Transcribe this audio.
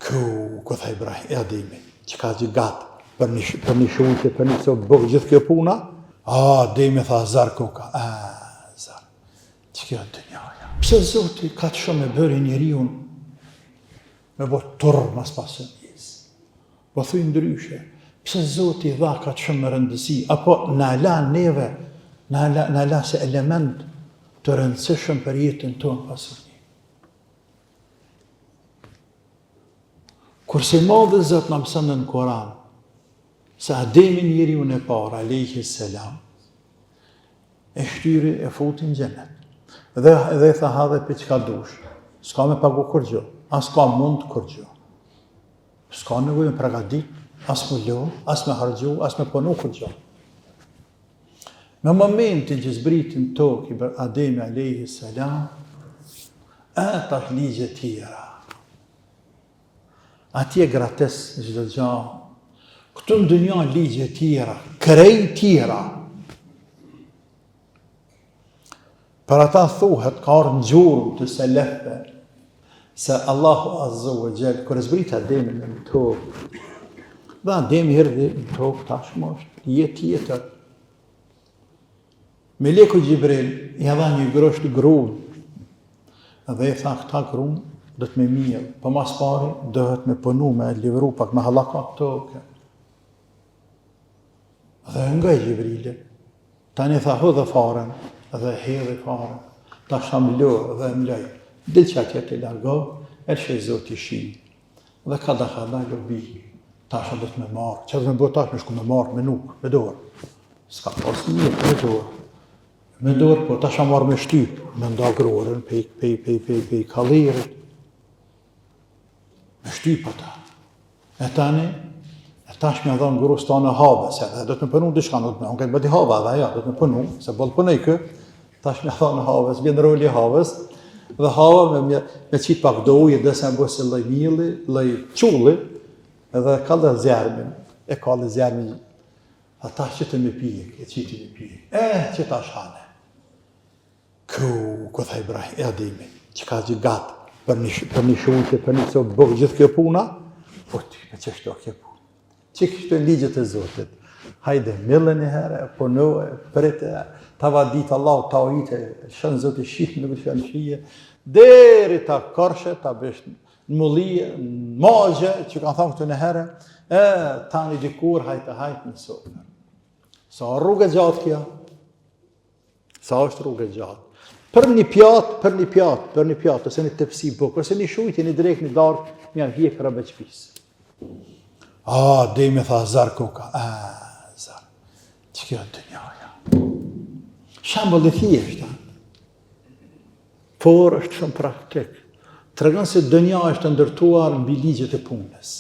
Ku tha Ibrahim, Ademi, që ka që gatë, për një shunqe, për një sobë bëgë gjithë kjo puna, Ademi tha, zar koka, zar, që kjo të njoja. Pse Zoti ka të shumë e bëri njeriun me bo tërë mas pasën njësë? Po thuj ndryshe, pse Zoti dha ka të shumë rëndësi, apo në ala neve, në ala se element të rëndësishëm për jetën tonë pasër një. Kurse madhe Zot në mësën në Koran, se Ademi njeriun e parë, alayhi selam, e shtyri e futin gjenet. Dhe tha hadhe për qka dush, s'ka me pagu kërgjo, as ka mund kërgjo. S'ka nevojë me pregadit, as me lo, as me hargju, as me punu kërgjo. Në momentin që zbritin tokë i Ademi alayhi selam, tash ligje tjera. Atje grates gjithë gjanë, këtu në dënja ligje tjera, krej tjera. Për ata thuhet, ka orë në gjurëm të selefve, se Allahu Azza wa Jall, kër e zbrit Ademi në tokë, dhe Ademi herdi në tokë tashmë është jetë tjetër. Meleku Gjibril i dha një grosht grunë, dhe i tha këta grunë, dhët me mirë, për mas pari, dhët me pënu, me livru, pak me halakat tokë. Dhe nga i Gjibrilin, tani tha hë dhe faren, dhe hedhe faren, ta sham lë dhe mlej, dilë që atje të largoh, e që i Zoti shinë. Dhe ka da lobi, ta sham dhët me marë, që dhe me bërë tash me shku me marë, me nuk, me dorë. Ska pas një, me dorë. Me dorë, po ta sham marë me shtypë, me nda grorën, pej kalirit. Me shtypë ata. E tani, tash me dhonë gurus ta në have, se dhe do të me pënu dishka, do të me unë këtë bëti have, dhe ja, do të me pënu, se bëllë pënej kë, tash me dhonë haves, bjenë roli haves, dhe hava me qitë pak do ujë, dhe se më bësi lëj mili, lëj qulli, edhe ka dhe zjarmin, e ka dhe zjarmin, a tash që të me pijek, e qitë me pijek, që tash hane. Ku tha Ibrahim, Ademi, që ka që gatë, për një shunqe, për një sobë bëgë gjithë kjo puna, po ty, me që shto kjo puna. Që kështë e ligjët e Zotit. Hajde, millën e herë, punohë, prite, ta vadit Allah, ta ojite, shënë Zotit shihë, nuk shënë shije, deri ta korshe, ta bësh në mullije, në magje, që kanë thonë këtu në herë, ta një dikur, hajte në sofër. Sa rrugë gjatë kja? Sa është rrugë gjatë? Për një pjatë, ose një tepsi bukë, ose një shujtje, një drejkë, një darkë, një vjekë rëbe qpisë. Ademi tha, zar koka, zar, që kjo të njoja. Shembol e thjeshta, por është shumë praktik. Të regon se dënja është ndërtuar mbi ligjet e punës.